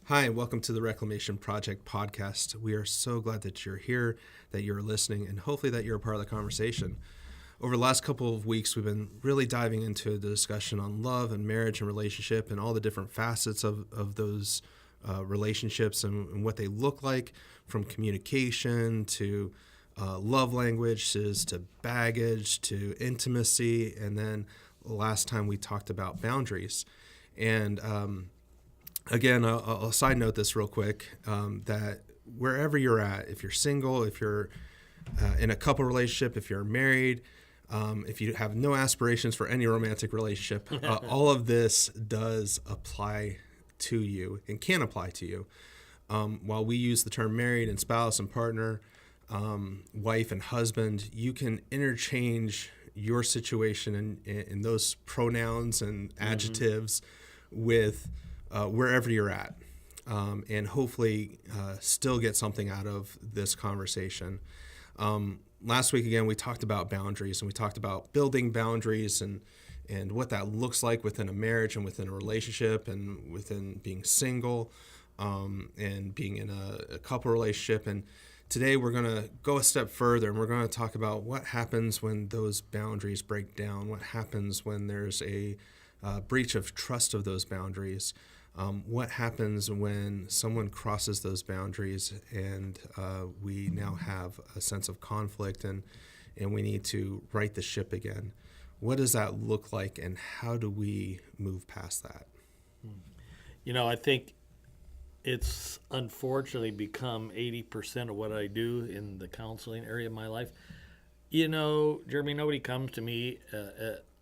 Hi, and welcome to the Reclamation Project podcast. We are so glad that you're here, that you're listening, and hopefully that you're a part of the conversation. Over the last couple of weeks, we've been really diving into the discussion on love and marriage and relationship and all the different facets of those relationships and what they look like, from communication to love languages to baggage to intimacy. And then last time we talked about boundaries. And again, I'll side note this real quick, that wherever you're at, if you're single, if you're in a couple relationship, if you're married, if you have no aspirations for any romantic relationship, all of this does apply to you and can apply to you. While we use the term married and spouse and partner, wife and husband, you can interchange your situation in those pronouns and adjectives with wherever you're at, and hopefully still get something out of this conversation. Last week, again, we talked about boundaries, and we talked about building boundaries and what that looks like within a marriage and within a relationship and within being single, and being in a couple relationship. And today we're going to go a step further, and we're going to talk about what happens when those boundaries break down, what happens when there's a breach of trust of those boundaries. What happens when someone crosses those boundaries and we now have a sense of conflict and we need to right the ship again? What does that look like, and how do we move past that? I think it's unfortunately become 80% of what I do in the counseling area of my life. Jeremy, nobody comes to me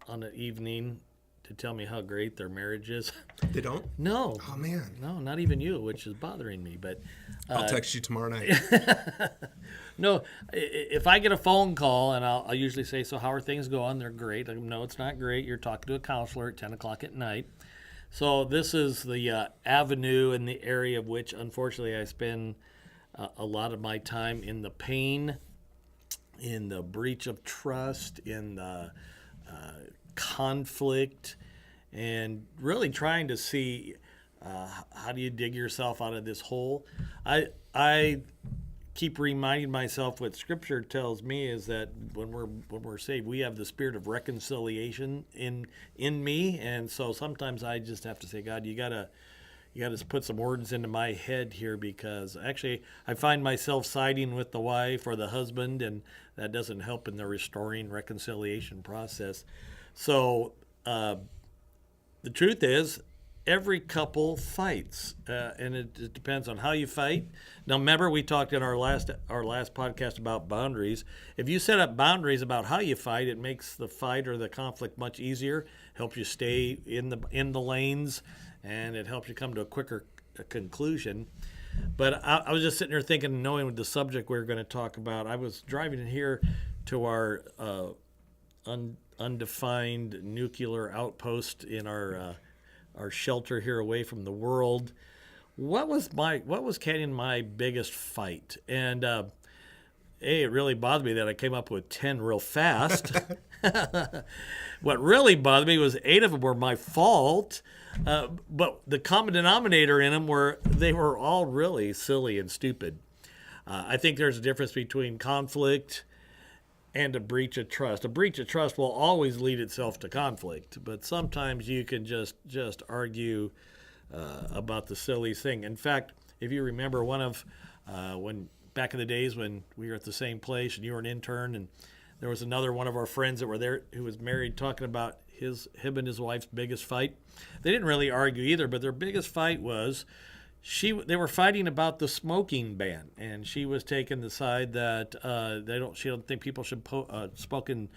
on an evening to tell me how great their marriage is. They don't? No. Oh, man. No, not even you, which is bothering me. But I'll text you tomorrow night. No, if I get a phone call, and I'll usually say, so how are things going? They're great. No, it's not great. You're talking to a counselor at 10 o'clock at night. So this is the avenue in the area of which, unfortunately, I spend a lot of my time in the pain, in the breach of trust, in the conflict, and really trying to see how do you dig yourself out of this hole. I keep reminding myself what Scripture tells me is that when we're saved, we have the spirit of reconciliation in me, and so sometimes I just have to say, God, you gotta put some words into my head here, because actually I find myself siding with the wife or the husband, and that doesn't help in the restoring reconciliation process. So the truth is, every couple fights, and it depends on how you fight. Now, remember, we talked in our last podcast about boundaries. If you set up boundaries about how you fight, it makes the fight or the conflict much easier, helps you stay in the lanes, and it helps you come to a quicker conclusion. But I was just sitting there thinking, knowing the subject we were going to talk about, I was driving in here to our undefined nuclear outpost in our shelter here away from the world. What was Kenny and my biggest fight? And it really bothered me that I came up with 10 real fast. What really bothered me was 8 of them were my fault, but the common denominator in them they were all really silly and stupid. I think there's a difference between conflict and a breach of trust. A breach of trust will always lead itself to conflict, but sometimes you can just argue about the silliest thing. In fact, if you remember when back in the days when we were at the same place and you were an intern, and there was another one of our friends that were there who was married, talking about him and his wife's biggest fight. They didn't really argue either, but their biggest fight was they were fighting about the smoking ban, and she was taking the side that she don't think people should smoke in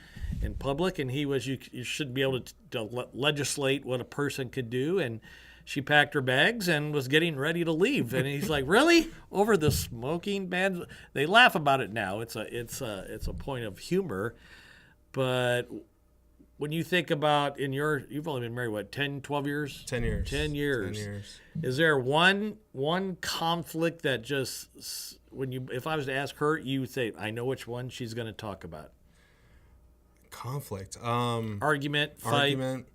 public, and he was you should be able to legislate what a person could do, and she packed her bags and was getting ready to leave, and he's like, "Really? Over the smoking ban?" They laugh about it now. It's a point of humor, but when you think about you've only been married, 10, 12 years? 10 years. 10 years. 10 years. Is there one conflict that just, if I was to ask her, you would say, I know which one she's going to talk about? Conflict. Argument, fight. Argument.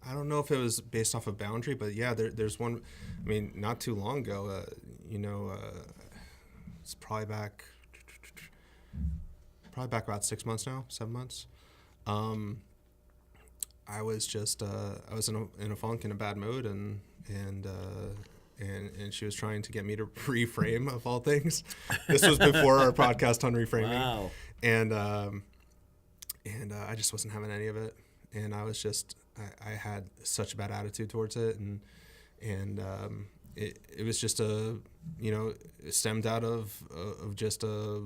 I don't know if it was based off a boundary, but yeah, there's one. I mean, not too long ago, it's probably back about 6 months now, 7 months. I was just I was in a funk, in a bad mood, and she was trying to get me to reframe, of all things. This was before our podcast on reframing. Wow. And I just wasn't having any of it, and I was just I had such a bad attitude towards it, and it was just it stemmed out of just a,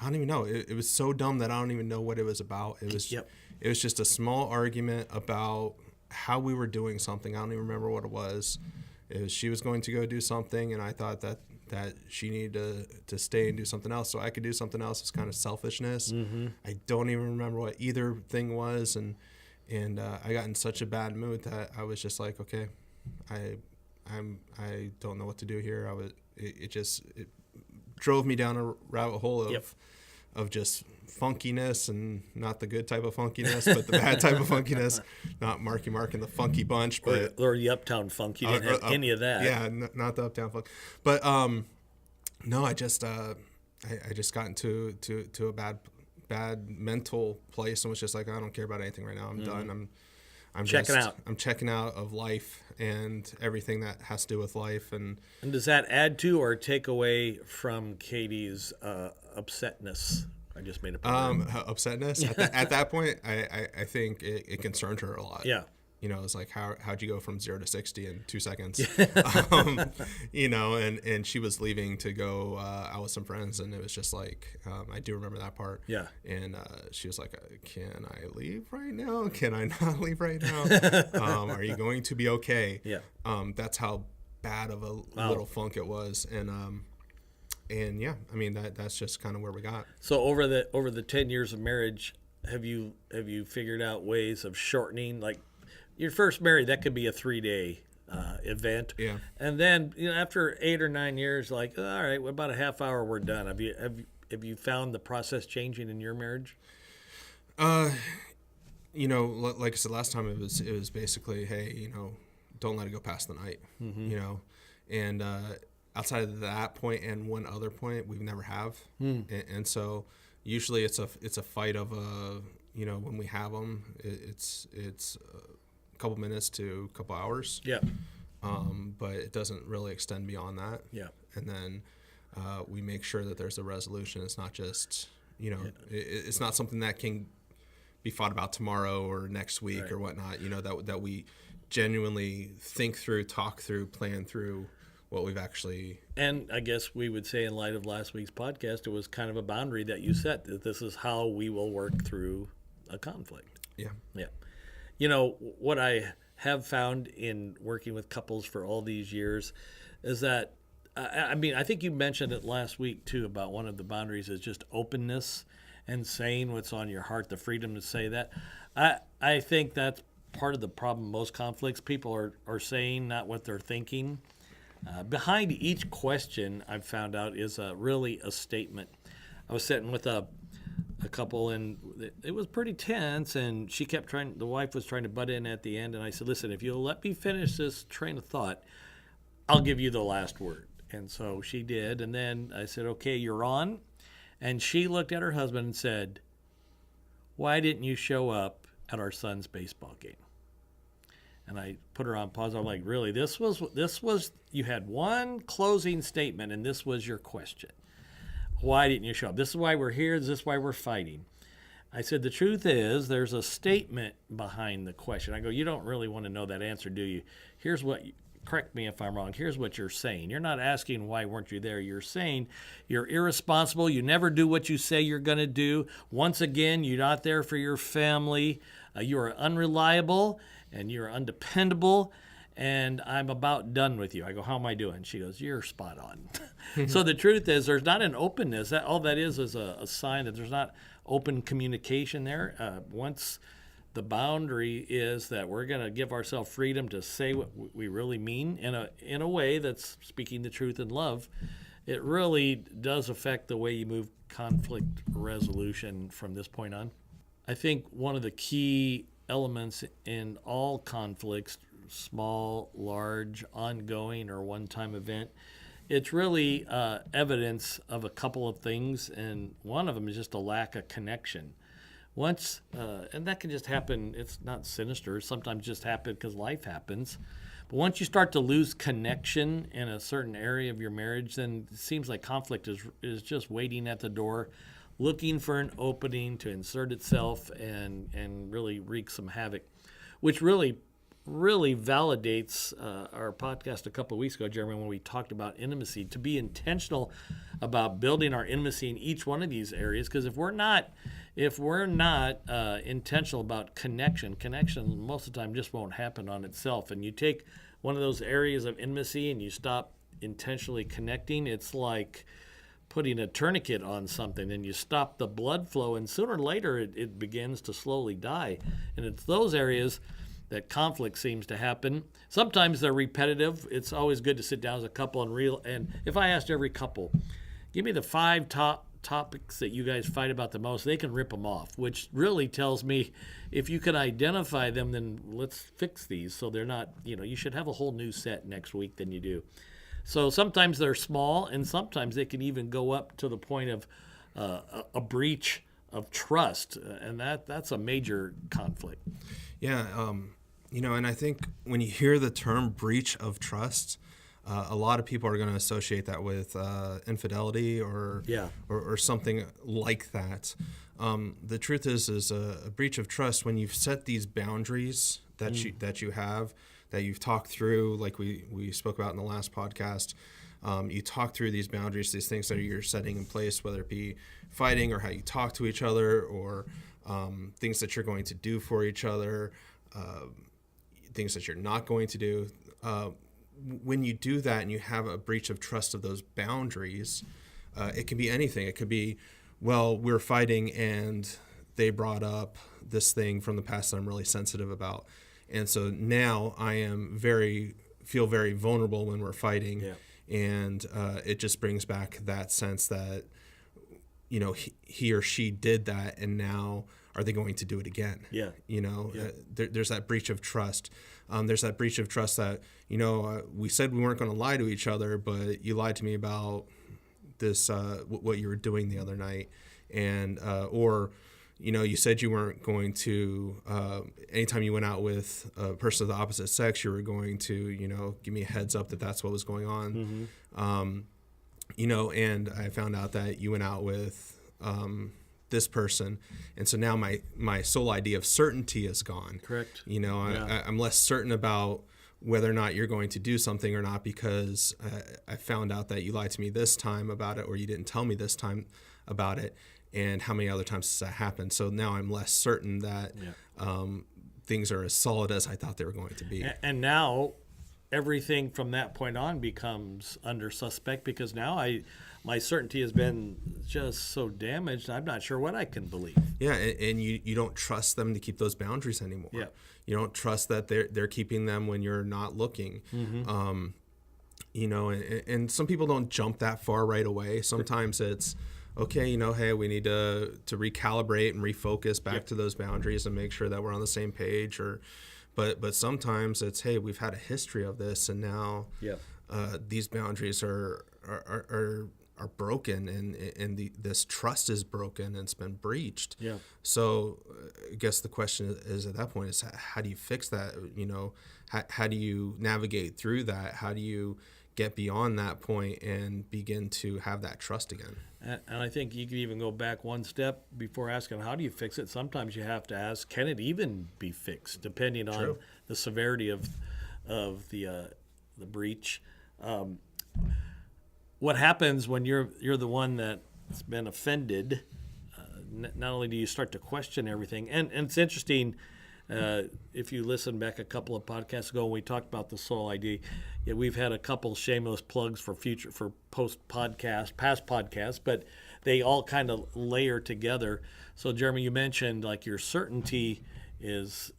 I don't even know. It was so dumb that I don't even know what it was about. It was It was just a small argument about how we were doing something. I don't even remember what it was. It was, she was going to go do something, and I thought that she needed to stay and do something else so I could do something else. It's kind of selfishness. Mm-hmm. I don't even remember what either thing was, and I got in such a bad mood that I was just like, okay, I don't know what to do here. It drove me down a rabbit hole of just funkiness, and not the good type of funkiness, but the bad type of funkiness. Not Marky Mark and the Funky Bunch, but or the Uptown Funk. You didn't have any of that. Yeah, not the Uptown Funk. But no, I just got into a bad mental place, and was just like, I don't care about anything right now. I'm done. I'm checking out. I'm checking out of life and everything that has to do with life. And does that add to or take away from Katie's upsetness? I just made a point. Upsetness. At that point, I think it concerned her a lot. Yeah. It's like, how'd you go from 0 to 60 in 2 seconds? And she was leaving to go out with some friends, and it was just like, I do remember that part. Yeah. And she was like, can I leave right now? Can I not leave right now? Are you going to be okay? Yeah. That's how bad of a little funk it was. And yeah, I mean, that's just kind of where we got. So over the 10 years of marriage, have you figured out ways of shortening? Like, your first married, that could be a 3-day event. Yeah. And then after 8 or 9 years, like, all right, well, about a half hour, we're done. Have you found the process changing in your marriage? Like I said last time, it was basically, hey, don't let it go past the night. Mm-hmm. And outside of that point and one other point, we've never have. And so usually it's a fight of when we have them, it's a couple minutes to a couple hours. Yeah. But it doesn't really extend beyond that. Yeah. And then we make sure that there's a resolution. It's not just, it's not something that can be fought about tomorrow or next week or whatnot, that we genuinely think through, talk through, plan through what we've actually. And I guess we would say, in light of last week's podcast, it was kind of a boundary that you set, that this is how we will work through a conflict. Yeah. Yeah. What I have found in working with couples for all these years is that, I think you mentioned it last week too, about one of the boundaries is just openness and saying what's on your heart, the freedom to say that. I think that's part of the problem. Most conflicts, people are saying not what they're thinking. Behind each question, I've found out, is really a statement. I was sitting with a couple, and it was pretty tense, and the wife was trying to butt in at the end, and I said, listen, if you'll let me finish this train of thought, I'll give you the last word. And so she did, and then I said, okay, you're on. And she looked at her husband and said, why didn't you show up at our son's baseball game? And I put her on pause. I'm like, really, this was you had one closing statement, and this was your question. Why didn't you show up? This is why we're here. This is why we're fighting. I said, the truth is, there's a statement behind the question. I go, you don't really want to know that answer, do you? Correct me if I'm wrong. Here's what you're saying. You're not asking why weren't you there. You're saying you're irresponsible. You never do what you say you're going to do. Once again, you're not there for your family. You are unreliable, and you're undependable, and I'm about done with you. I go, how am I doing? She goes, you're spot on. So the truth is, there's not an openness. All that is a sign that there's not open communication there. Once the boundary is that we're going to give ourselves freedom to say what we really mean in a way that's speaking the truth in love, it really does affect the way you move conflict resolution from this point on. I think one of the key elements in all conflicts, small, large, ongoing, or one-time event. It's really evidence of a couple of things, and one of them is just a lack of connection. Once, and that can just happen, it's not sinister, sometimes just happen because life happens. But once you start to lose connection in a certain area of your marriage, then it seems like conflict is just waiting at the door, looking for an opening to insert itself and really wreak some havoc, which really validates our podcast a couple of weeks ago, Jeremy, when we talked about intimacy, to be intentional about building our intimacy in each one of these areas. Because if we're not intentional about connection most of the time just won't happen on itself. And you take one of those areas of intimacy and you stop intentionally connecting, it's like putting a tourniquet on something and you stop the blood flow, and sooner or later it begins to slowly die. And it's those areas that conflict seems to happen. Sometimes they're repetitive. It's always good to sit down as a couple and if I asked every couple, give me the 5 top topics that you guys fight about the most, they can rip them off, which really tells me if you can identify them, then let's fix these so they're not, you should have a whole new set next week than you do. So sometimes they're small, and sometimes they can even go up to the point of a breach of trust, and that's a major conflict. Yeah, and I think when you hear the term breach of trust, a lot of people are going to associate that with infidelity or something like that. The truth is a breach of trust when you've set these boundaries that you have, that you've talked through, like we spoke about in the last podcast. You talk through these boundaries, these things that you're setting in place, whether it be fighting or how you talk to each other, or things that you're going to do for each other, things that you're not going to do. When you do that and you have a breach of trust of those boundaries, it can be anything. It could be, well, we're fighting and they brought up this thing from the past that I'm really sensitive about. And so now I feel very vulnerable when we're fighting. Yeah. And it just brings back that sense that, he or she did that, and now are they going to do it again? Yeah. There's that breach of trust. There's that breach of trust that, we said we weren't going to lie to each other, but you lied to me about this, what you were doing the other night. And, or, you said you weren't going to, anytime you went out with a person of the opposite sex, you were going to, give me a heads up that that's what was going on. Mm-hmm. And I found out that you went out with this person, and so now my sole idea of certainty is gone. Correct. I'm less certain about whether or not you're going to do something or not, because I found out that you lied to me this time about it, or you didn't tell me this time about it, and how many other times has that happened. So now I'm less certain that things are as solid as I thought they were going to be. And now everything from that point on becomes under suspect, because now my certainty has been just so damaged, I'm not sure what I can believe. Yeah, and you don't trust them to keep those boundaries anymore. Yeah. You don't trust that they're keeping them when you're not looking. Mm-hmm. And some people don't jump that far right away. Sometimes it's, okay, hey, we need to recalibrate and refocus back to those boundaries and make sure that we're on the same page. But sometimes it's, hey, we've had a history of this, and now these boundaries are broken, and this trust is broken and it's been breached. Yeah. So I guess the question is at that point is, how do you fix that? How do you navigate through that? How do you get beyond that point and begin to have that trust again? And I think you can even go back one step before asking, how do you fix it? Sometimes you have to ask, can it even be fixed, depending on the severity of the breach. What happens when you're the one that's been offended? Not only do you start to question everything, and it's interesting. If you listen back a couple of podcasts ago when we talked about the soul ID, we've had a couple shameless plugs for past podcasts, but they all kind of layer together. So Jeremy, you mentioned like your certainty is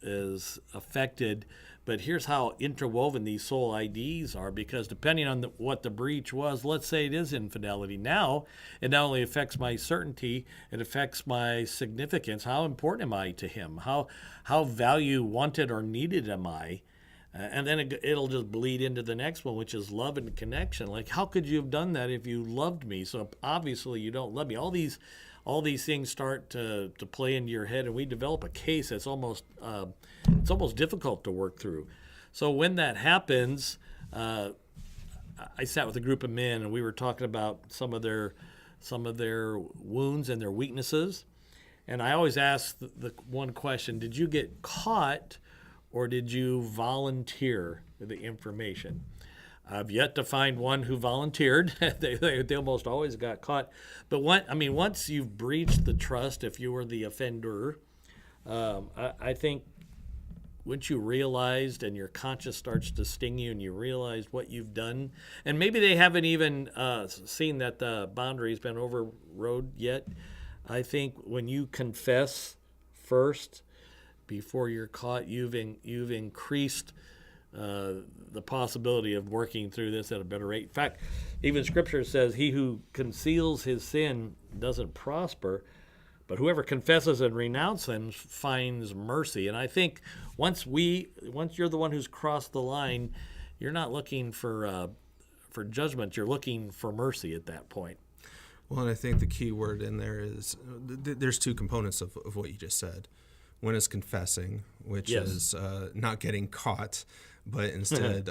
affected. But here's how interwoven these soul IDs are, because depending on what the breach was, let's say it is infidelity. Now, it not only affects my certainty, it affects my significance. How important am I to him? How value wanted or needed am I? And then it'll just bleed into the next one, which is love and connection. Like, how could you have done that if you loved me? So obviously you don't love me. All these things start to play into your head, and we develop a case that's almost difficult to work through. So when that happens, I sat with a group of men, and we were talking about some of their wounds and their weaknesses. And I always ask the one question: did you get caught, or did you volunteer the information? I've yet to find one who volunteered. they almost always got caught. But once you've breached the trust, if you were the offender, I think once you realized and your conscience starts to sting you and you realize what you've done, and maybe they haven't even seen that the boundary's been overrode yet. I think when you confess first, before you're caught, you've increased the possibility of working through this at a better rate. In fact, even Scripture says, "He who conceals his sin doesn't prosper, but whoever confesses and renounces them finds mercy." And I think once you're the one who's crossed the line, you're not looking for judgment. You're looking for mercy at that point. Well, and I think the key word in there is there's two components of what you just said. One is confessing, which Yes. is not getting caught, but instead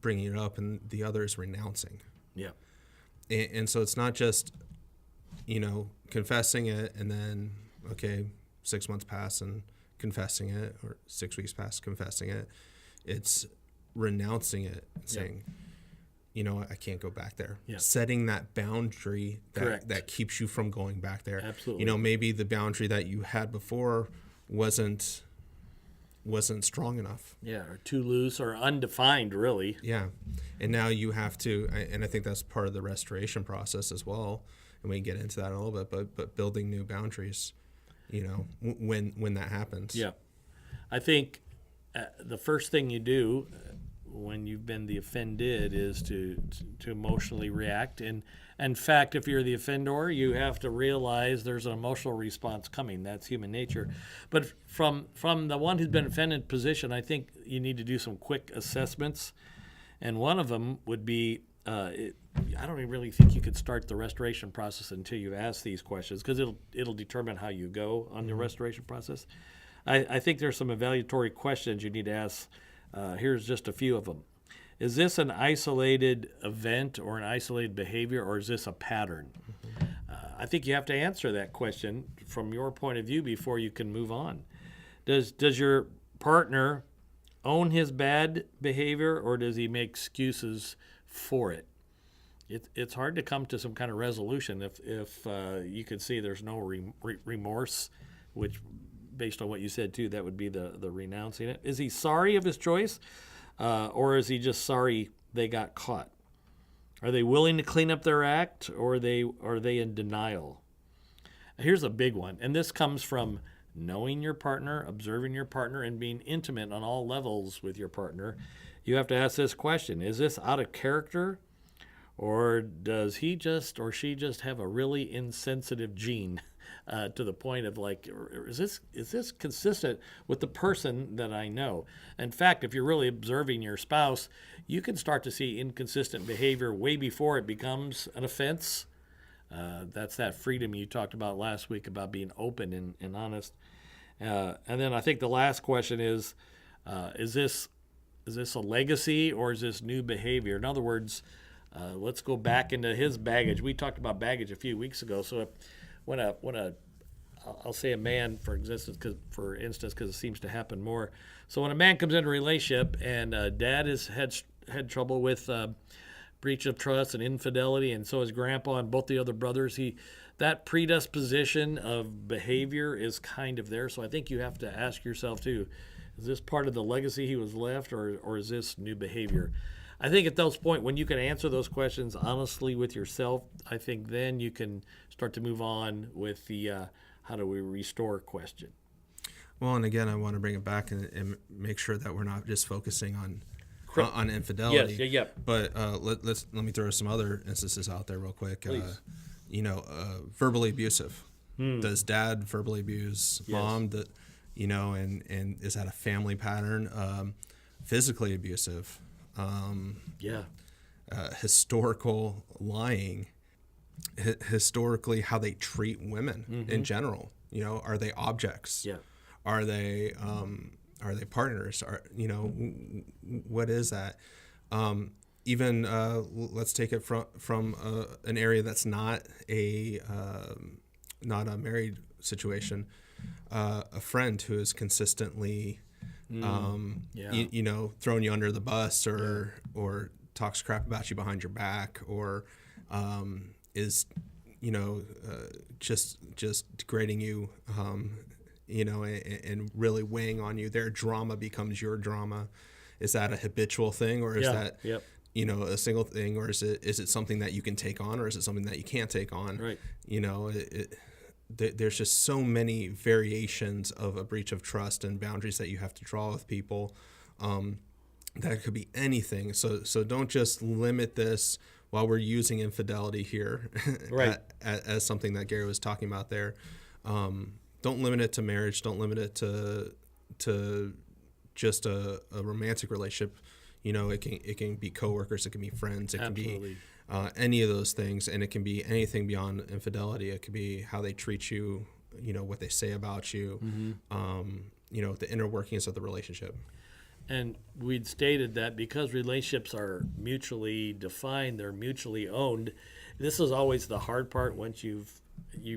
bringing it up, and the other is renouncing. Yeah. And so it's not just, confessing it and then, 6 months pass and confessing it, or 6 weeks pass, confessing it. It's renouncing it and saying, I can't go back there. Yeah. Setting that boundary Correct. that keeps you from going back there. Absolutely. Maybe the boundary that you had before wasn't strong enough. Yeah, or too loose or undefined, really. Yeah. And now you have to, and I think that's part of the restoration process as well, and we can get into that a little bit, but building new boundaries, when that happens. Yeah. I think the first thing you do when you've been the offended is to emotionally react. And in fact, if you're the offender, you have to realize there's an emotional response coming. That's human nature. But from the one who's been offended position, I think you need to do some quick assessments. And one of them would be, I don't even really think you could start the restoration process until you ask these questions, because it'll determine how you go on the restoration process. I think there's some evaluatory questions you need to ask. Here's just a few of them. Is this an isolated event or an isolated behavior, or is this a pattern? I think you have to answer that question from your point of view before you can move on. Does your partner own his bad behavior, or does he make excuses for it? It's hard to come to some kind of resolution if you could see there's no remorse, which, based on what you said too, that would be the renouncing it. Is he sorry of his choice, or is he just sorry they got caught? Are they willing to clean up their act, or are they in denial? Here's a big one, and this comes from knowing your partner, observing your partner, and being intimate on all levels with your partner. You have to ask this question: is this out of character, or does he just or she just have a really insensitive gene? To the point of is this consistent with the person that I know? In fact, if you're really observing your spouse, you can start to see inconsistent behavior way before it becomes an offense. That's that freedom you talked about last week about being open and honest. And then I think the last question is this a legacy, or is this new behavior? In other words, let's go back into his baggage. We talked about baggage a few weeks ago. So I'll say a man for instance, because it seems to happen more. So when a man comes into a relationship and dad has had trouble with breach of trust and infidelity, and so has grandpa and both the other brothers, that predisposition of behavior is kind of there. So I think you have to ask yourself too, is this part of the legacy he was left, or is this new behavior? I think at those points, when you can answer those questions honestly with yourself, I think then you can start to move on with the how do we restore question. Well, and again, I want to bring it back and make sure that we're not just focusing on infidelity. Yes, yeah. But let me throw some other instances out there real quick. Please. Verbally abusive. Does dad verbally abuse Yes. mom? And is that a family pattern? Physically abusive. Yeah. Historical lying. Historically, how they treat women in general. Are they objects? Yeah. Are they partners? What is that? Even let's take it from an area that's not a married situation. A friend who is consistently, throwing you under the bus or talks crap about you behind your back or is just degrading you. And really weighing on you. Their drama becomes your drama. Is that a habitual thing, or is that a single thing, or is it something that you can take on, or is it something that you can't take on? Right. There's just so many variations of a breach of trust and boundaries that you have to draw with people. That could be anything. So don't just limit this while we're using infidelity here, right, as something that Gary was talking about there. Don't limit it to marriage. Don't limit it to just a romantic relationship. It can be coworkers. It can be friends. It Absolutely. can be any of those things, and it can be anything beyond infidelity. It could be how they treat you. What they say about you. The inner workings of the relationship. And we'd stated that because relationships are mutually defined, they're mutually owned. This is always the hard part once you've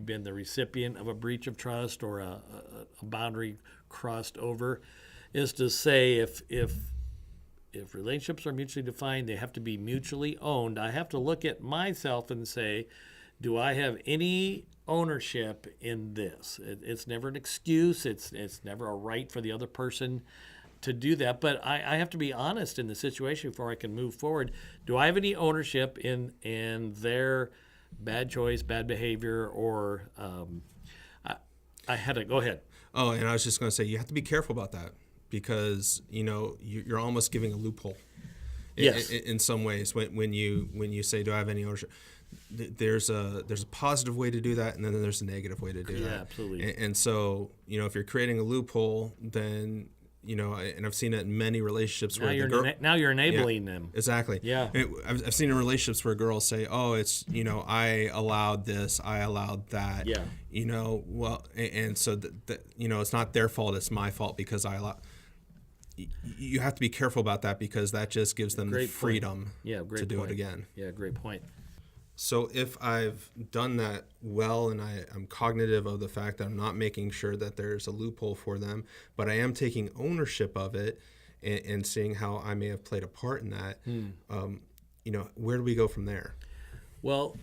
been the recipient of a breach of trust or a boundary crossed over, is to say if relationships are mutually defined, they have to be mutually owned. I have to look at myself and say, do I have any ownership in this? It's never an excuse. It's never a right for the other person to do that. But I have to be honest in the situation before I can move forward. Do I have any ownership in their bad choice, bad behavior, or I had to go ahead. Oh, and I was just going to say you have to be careful about that because you're almost giving a loophole. Yes. In some ways, when you say, do I have any ownership? There's a positive way to do that, and then there's a negative way to do that. Yeah, absolutely. And so if you're creating a loophole, then and I've seen it in many relationships Now where you're enabling them. Exactly. Yeah. I've seen in relationships where girls say, "Oh, it's I allowed this, I allowed that." Yeah. Well, and so that it's not their fault, it's my fault because I allowed. You have to be careful about that because that just gives them the freedom to do it again. Yeah, great point. So if I've done that well and I'm cognitive of the fact that I'm not making sure that there's a loophole for them, but I am taking ownership of it and seeing how I may have played a part in that, where do we go from there? Well,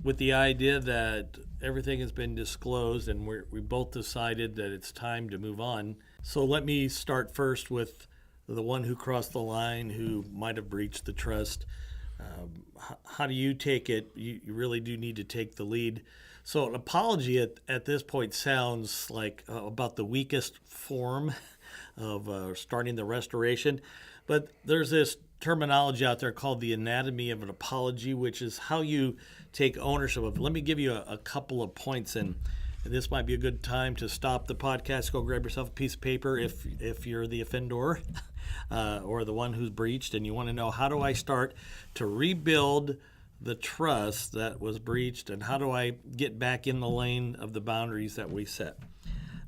with the idea that everything has been disclosed and we both decided that it's time to move on. So let me start first with the one who crossed the line, who might have breached the trust. How do you take it? You really do need to take the lead. So an apology at this point sounds like about the weakest form of starting the restoration. But there's this terminology out there called the anatomy of an apology, which is how you take ownership of it. Let me give you a couple of points, and this might be a good time to stop the podcast, go grab yourself a piece of paper if you're the offender or the one who's breached, and you want to know, how do I start to rebuild the trust that was breached, and how do I get back in the lane of the boundaries that we set?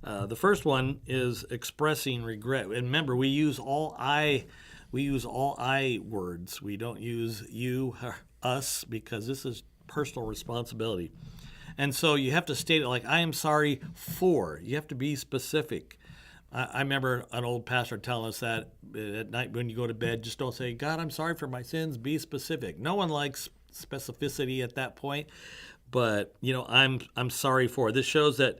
The first one is expressing regret. And remember, we use all I words. We don't use you or us because this is personal responsibility. And so you have to state it like, I am sorry for. You have to be specific. I remember an old pastor telling us that at night when you go to bed, just don't say, God, I'm sorry for my sins. Be specific. No one likes specificity at that point. But, I'm sorry for. This shows that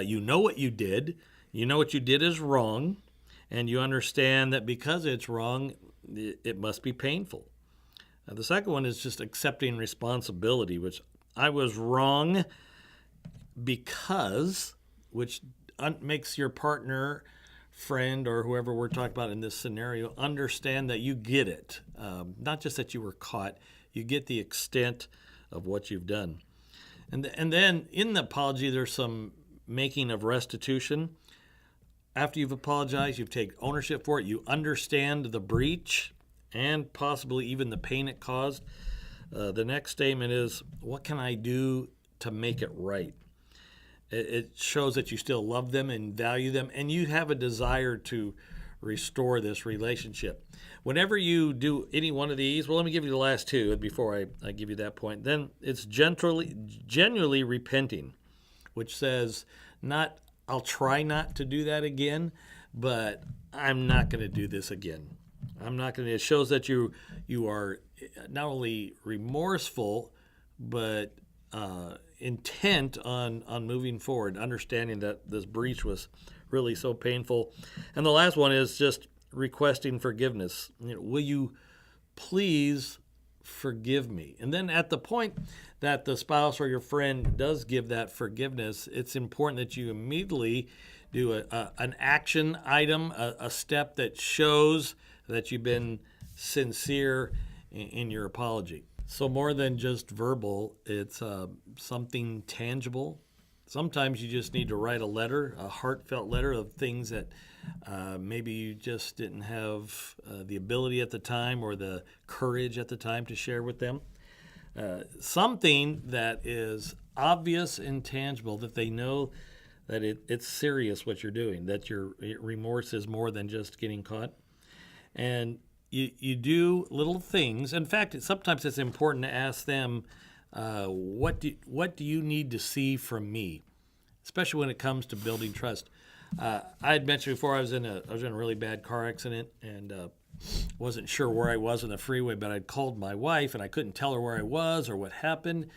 you know what you did. You know what you did is wrong. And you understand that because it's wrong, it must be painful. The second one is just accepting responsibility, which I was wrong because, which makes your partner, friend, or whoever we're talking about in this scenario understand that you get it. Not just that you were caught, you get the extent of what you've done. And then in the apology, there's some making of restitution. After you've apologized, you've taken ownership for it, you understand the breach and possibly even the pain it caused. The next statement is, what can I do to make it right? It shows that you still love them and value them, and you have a desire to restore this relationship. Whenever you do any one of these, well, let me give you the last two before I give you that point. Then it's genuinely repenting, which says not, I'll try not to do that again, but I'm not going to do this again. I'm not going to. It shows that you are not only remorseful, but intent on moving forward, understanding that this breach was really so painful. And the last one is just requesting forgiveness. Will you please forgive me? And then at the point that the spouse or your friend does give that forgiveness, it's important that you immediately do an action item, a step that shows that you've been sincere in your apology. So more than just verbal, it's something tangible. Sometimes you just need to write a letter, a heartfelt letter of things that maybe you just didn't have the ability at the time or the courage at the time to share with them. Something that is obvious and tangible, that they know that it's serious what you're doing, that your remorse is more than just getting caught. And you do little things. In fact, sometimes it's important to ask them, what do you need to see from me, especially when it comes to building trust. I had mentioned before I was in a really bad car accident and wasn't sure where I was on the freeway, but I'd called my wife and I couldn't tell her where I was or what happened.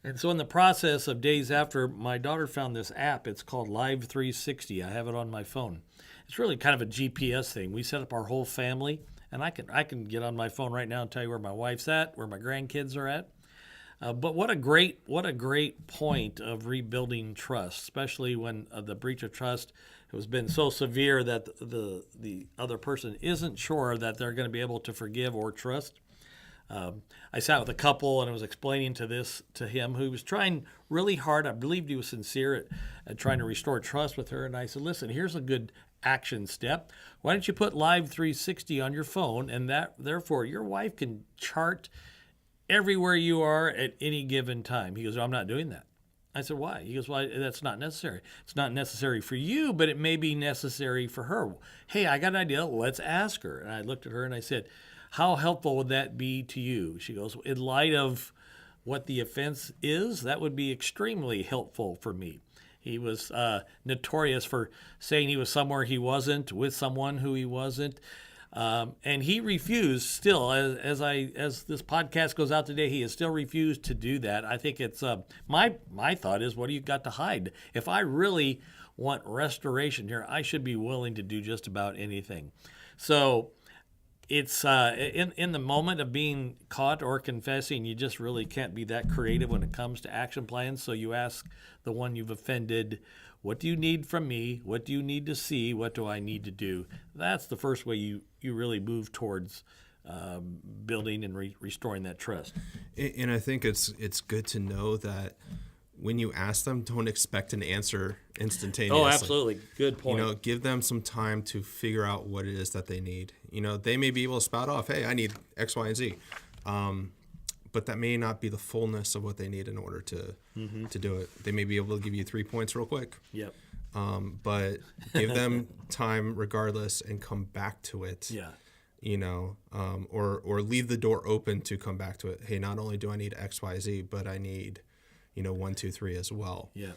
And so in the process of days after, my daughter found this app. It's called Live 360. I have it on my phone. It's really kind of a GPS thing. We set up our whole family, and I can get on my phone right now and tell you where my wife's at, where my grandkids are at. But what a great point of rebuilding trust, especially when the breach of trust has been so severe that the other person isn't sure that they're going to be able to forgive or trust. I sat with a couple and I was explaining to him who was trying really hard. I believed he was sincere at trying to restore trust with her. And I said, listen, here's a good action step. Why don't you put Live 360 on your phone, and that therefore your wife can chart everywhere you are at any given time. He goes, I'm not doing that. I said, why? He goes, well, that's not necessary. It's not necessary for you, but it may be necessary for her. Hey, I got an idea. Let's ask her. And I looked at her and I said, how helpful would that be to you? She goes, in light of what the offense is, that would be extremely helpful for me. He was notorious for saying he was somewhere he wasn't, with someone who he wasn't. And he refused still, as this podcast goes out today, he has still refused to do that. I think it's, my thought is, what do you got to hide? If I really want restoration here, I should be willing to do just about anything. So it's in the moment of being caught or confessing, you just really can't be that creative when it comes to action plans. So you ask the one you've offended, what do you need from me? What do you need to see? What do I need to do? That's the first way you really move towards building and restoring that trust. And I think it's good to know that when you ask them, don't expect an answer instantaneously. Oh, absolutely. Good point. Give them some time to figure out what it is that they need. They may be able to spout off, hey, I need X, Y, and Z. But that may not be the fullness of what they need in order to do it. They may be able to give you 3 points real quick. Yep. But give them time regardless and come back to it. Yeah. Or leave the door open to come back to it. Hey, not only do I need X, Y, Z, but I need 1, 2, 3 as well. Yeah.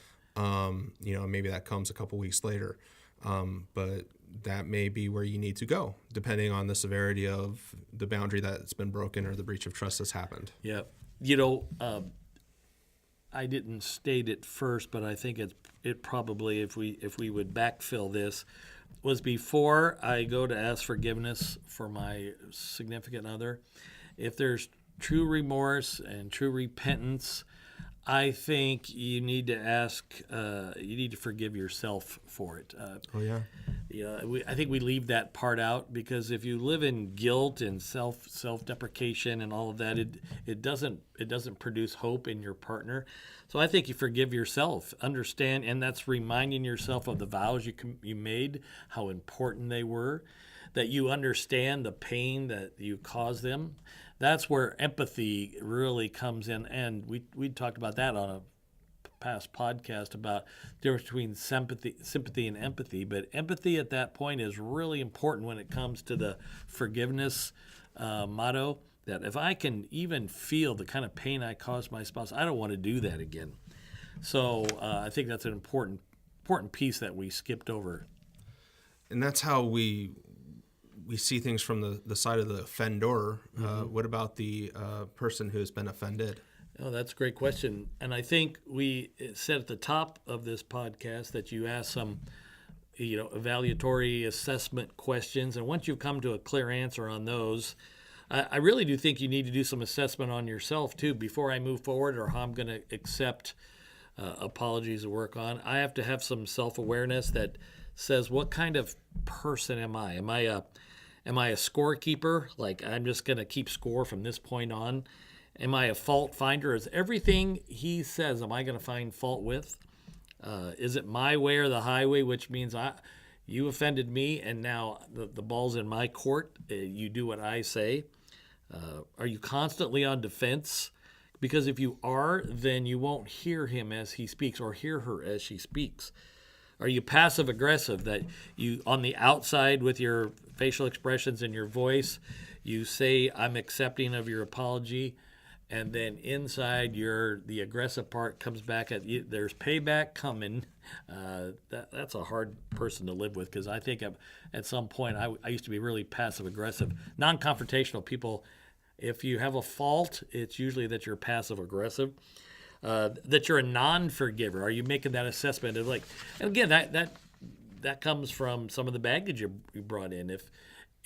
Maybe that comes a couple weeks later. But that may be where you need to go, depending on the severity of the boundary that's been broken or the breach of trust that's happened. Yeah. I didn't state it first, but I think it probably, if we would backfill this, was before I go to ask forgiveness for my significant other. If there's true remorse and true repentance, I think you need to you need to forgive yourself for it. Oh yeah. I think we leave that part out because if you live in guilt and self-deprecation and all of that, it doesn't produce hope in your partner. So I think you forgive yourself, understand, and that's reminding yourself of the vows you made, how important they were, that you understand the pain that you caused them. That's where empathy really comes in, and we talked about that on a past podcast about the difference between sympathy and empathy. But empathy at that point is really important when it comes to the forgiveness motto. That if I can even feel the kind of pain I caused my spouse, I don't want to do that again. So I think that's an important piece that we skipped over. And that's how we see things from the side of the offender. What about the person who's been offended? Oh, that's a great question. And I think we said at the top of this podcast that you asked some, evaluatory assessment questions. And once you've come to a clear answer on those, I really do think you need to do some assessment on yourself too before I move forward or how I'm going to accept apologies to work on. I have to have some self-awareness that says, what kind of person am I? Am I a scorekeeper? Like I'm just going to keep score from this point on? Am I a fault finder? Is everything he says, am I going to find fault with? Is it my way or the highway, which means you offended me and now the ball's in my court. You do what I say. Are you constantly on defense? Because if you are, then you won't hear him as he speaks or hear her as she speaks. Are you passive aggressive, that you on the outside with your facial expressions and your voice, you say I'm accepting of your apology, and then inside the aggressive part comes back at you, there's payback coming. That's a hard person to live with because I think at some point I used to be really passive aggressive. Non-confrontational people, if you have a fault, it's usually that you're passive aggressive. That you're a non-forgiver. Are you making that assessment of and again, that comes from some of the baggage you brought in.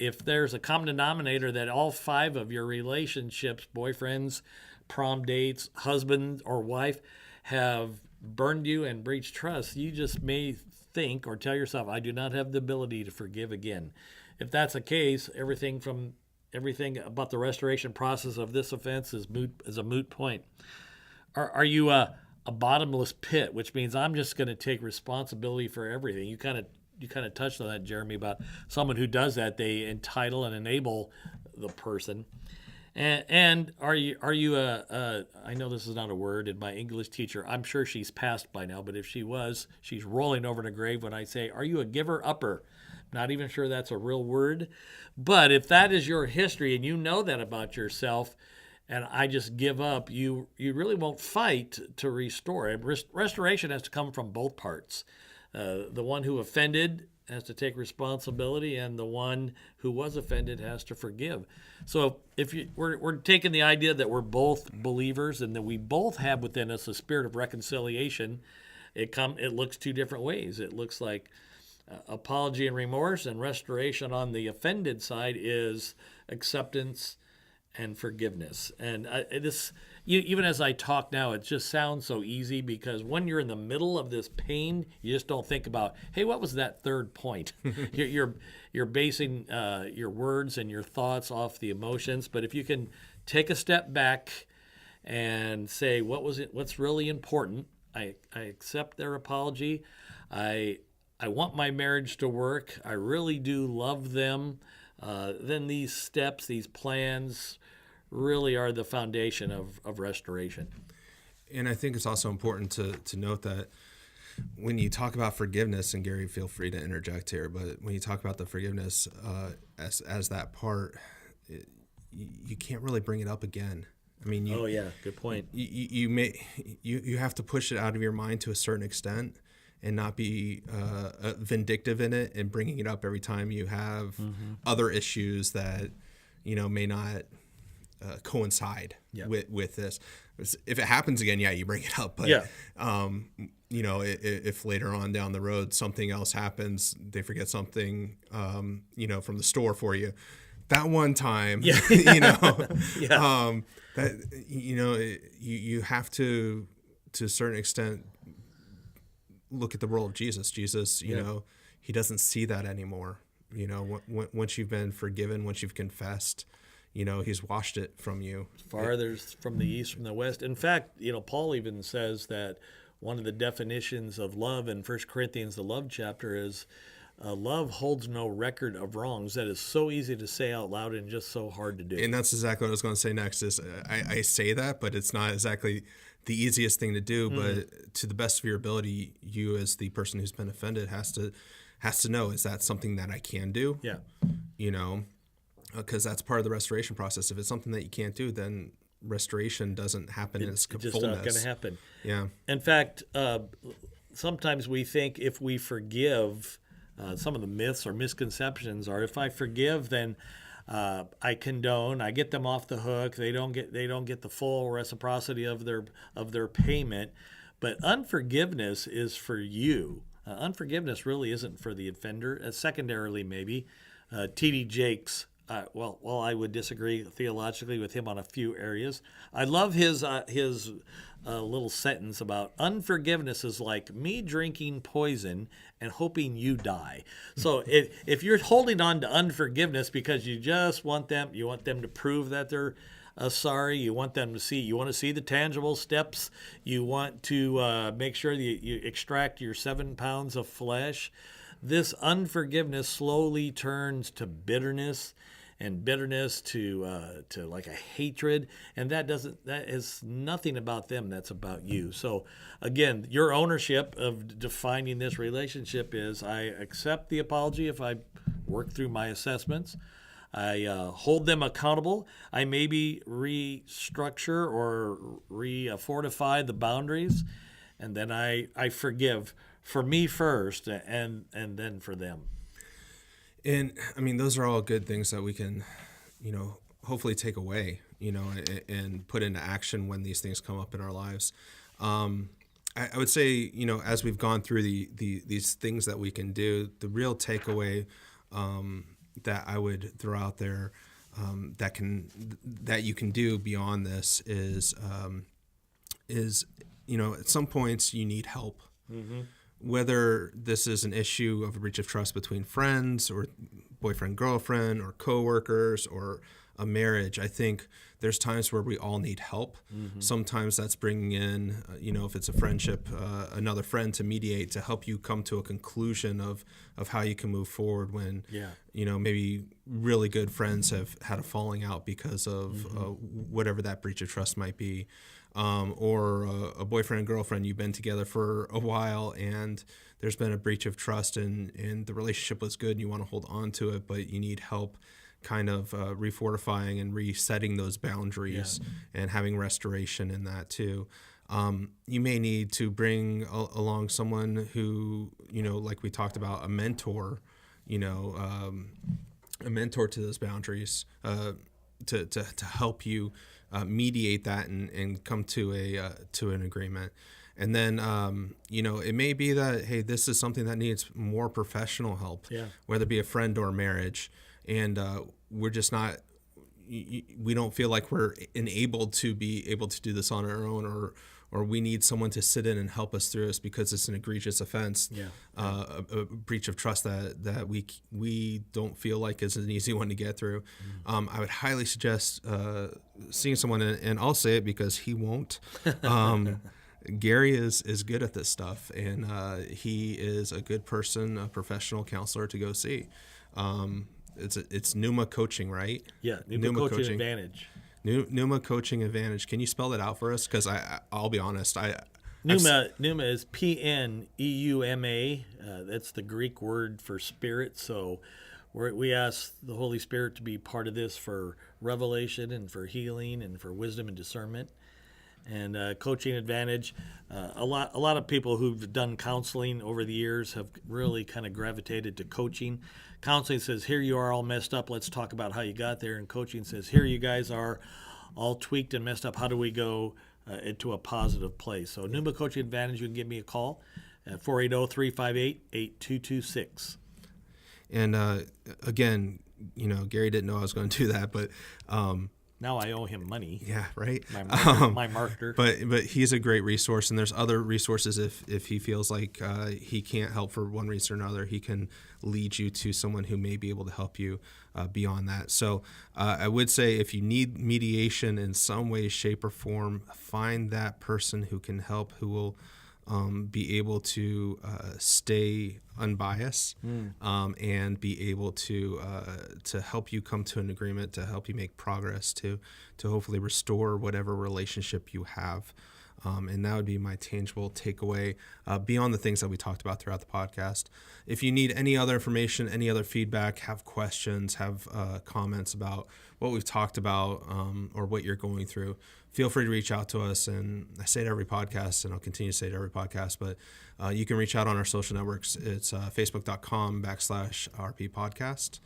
If there's a common denominator that all 5 of your relationships, boyfriends, prom dates, husband or wife, have burned you and breached trust, you just may think or tell yourself, I do not have the ability to forgive again. If that's the case, everything about the restoration process of this offense is a moot point. Are you a bottomless pit, which means I'm just going to take responsibility for everything? You kind of touched on that, Jeremy, about someone who does that. They entitle and enable the person. And are you I know this is not a word, and my English teacher, I'm sure she's passed by now, but if she was, she's rolling over in a grave when I say, are you a giver-upper? Not even sure that's a real word. But if that is your history and you know that about yourself, and I just give up, you really won't fight to restore it. Restoration has to come from both parts. The one who offended has to take responsibility, and the one who was offended has to forgive. So if we're taking the idea that we're both believers and that we both have within us a spirit of reconciliation, it looks 2 different ways. It looks like apology and remorse, and restoration on the offended side is acceptance and forgiveness. And even as I talk now, it just sounds so easy because when you're in the middle of this pain, you just don't think about, hey, what was that third point? You're basing your words and your thoughts off the emotions. But if you can take a step back and say, what's really important? I accept their apology. I want my marriage to work. I really do love them. Then these steps, these plans, really are the foundation of restoration. And I think it's also important to note that when you talk about forgiveness, and Gary, feel free to interject here, but when you talk about the forgiveness as that part, you can't really bring it up again. I mean, oh yeah, good point. You have to push it out of your mind to a certain extent, and not be vindictive in it and bringing it up every time you have other issues that may not coincide with this. If it happens again, you bring it up. But if later on down the road something else happens, they forget something, from the store for you, that one time, that you have to to a certain extent, look at the role of Jesus. Jesus, you know, he doesn't see that anymore. You know, once you've been forgiven, once you've confessed, you know, he's washed it from you. Farther from the east from the west. In fact, you know, Paul even says that one of the definitions of love in 1 Corinthians, the love chapter, is love holds no record of wrongs. That is so easy to say out loud and just so hard to do. And that's exactly what I was going to say next is I say that, but it's not exactly the easiest thing to do. But to the best of your ability, you as the person who's been offended has to know, is that something that I can do? Yeah. You know, because that's part of the restoration process. If it's something that you can't do, then restoration doesn't happen in its fullness. It's just not going to happen. Yeah. In fact, sometimes we think if we forgive, some of the myths or misconceptions are if I forgive, then I condone. I get them off the hook. They don't get the full reciprocity of their payment. But unforgiveness is for you. Unforgiveness really isn't for the offender. Secondarily, maybe T.D. Jakes. Well, I would disagree theologically with him on a few areas. I love his little sentence about unforgiveness is like me drinking poison and hoping you die. So if you're holding on to unforgiveness because you just want them to prove that they're sorry, you want to see the tangible steps, you want to make sure that you extract your 7 pounds of flesh, this unforgiveness slowly turns to bitterness, and bitterness to like a hatred, and that is nothing about them. That's about you. So again, your ownership of defining this relationship is I accept the apology if I work through my assessments. I hold them accountable. I maybe restructure or refortify the boundaries, and then I forgive for me first, and then for them. And I mean, those are all good things that we can, you know, hopefully take away, you know, and put into action when these things come up in our lives. I would say, you know, as we've gone through these things that we can do, the real takeaway that I would throw out there that you can do beyond this is, you know, at some points you need help. Mm-hmm. Whether this is an issue of a breach of trust between friends or boyfriend, girlfriend, or coworkers, or a marriage, I think there's times where we all need help. Mm-hmm. Sometimes that's bringing in, you know, if it's a friendship, another friend to mediate, to help you come to a conclusion of how you can move forward when, you know, maybe really good friends have had a falling out because of whatever that breach of trust might be. Or a boyfriend and girlfriend, you've been together for a while and there's been a breach of trust and the relationship was good and you want to hold on to it, but you need help kind of refortifying and resetting those boundaries and having restoration in that too. You may need to bring along someone who, you know, like we talked about, a mentor, you know, a mentor to those boundaries to help you mediate that and come to an agreement. And then, you know, it may be that, hey, this is something that needs more professional help, whether it be a friend or a marriage. And we're just not, we don't feel like we're enabled to be able to do this on our own, or we need someone to sit in and help us through this because it's an egregious offense, a breach of trust that we don't feel like is an easy one to get through. I would highly suggest seeing someone, and I'll say it because he won't. Gary is good at this stuff, and he is a good person, a professional counselor to go see. It's Pneuma Coaching, right? Yeah, Pneuma Coaching Advantage. Pneuma Coaching Advantage. Can you spell that out for us? Because I'll be honest, Pneuma is Pneuma. That's the Greek word for spirit. So we ask the Holy Spirit to be part of this for revelation and for healing and for wisdom and discernment. And Coaching Advantage, a lot of people who've done counseling over the years have really kind of gravitated to coaching. Counseling says, here you are all messed up, let's talk about how you got there. And coaching says, here you guys are all tweaked and messed up, how do we go into a positive place? So Pneuma Coaching Advantage, you can give me a call at 480-358-8226. And again, you know, Gary didn't know I was going to do that, but Now I owe him money. Yeah, right. My marketer. But he's a great resource, and there's other resources if he feels like he can't help for one reason or another, he can lead you to someone who may be able to help you beyond that. So I would say if you need mediation in some way, shape, or form, find that person who can help, who will be able to stay unbiased and be able to help you come to an agreement, to help you make progress, to hopefully restore whatever relationship you have. And that would be my tangible takeaway beyond the things that we talked about throughout the podcast. If you need any other information, any other feedback, have questions, have comments about what we've talked about or what you're going through, feel free to reach out to us. And I say it every podcast, and I'll continue to say it every podcast, but you can reach out on our social networks. It's facebook.com/RP podcast.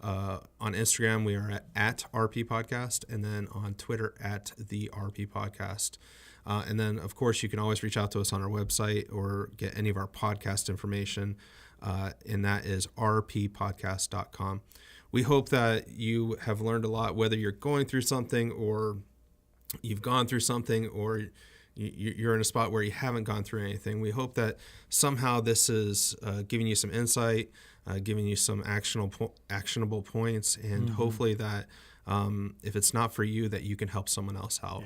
On Instagram, we are at RP Podcast, and then on Twitter at the RP Podcast. And then, of course, you can always reach out to us on our website or get any of our podcast information, and that is rppodcast.com. We hope that you have learned a lot, whether you're going through something or you've gone through something or you're in a spot where you haven't gone through anything. We hope that somehow this is giving you some insight, giving you some actionable points, and hopefully that if it's not for you, that you can help someone else out.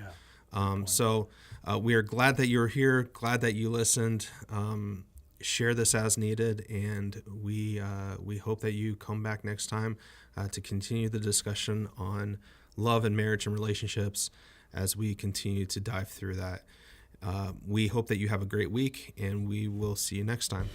Yeah. So we are glad that you're here, glad that you listened. Share this as needed, and we hope that you come back next time to continue the discussion on love and marriage and relationships as we continue to dive through that. We hope that you have a great week, and we will see you next time.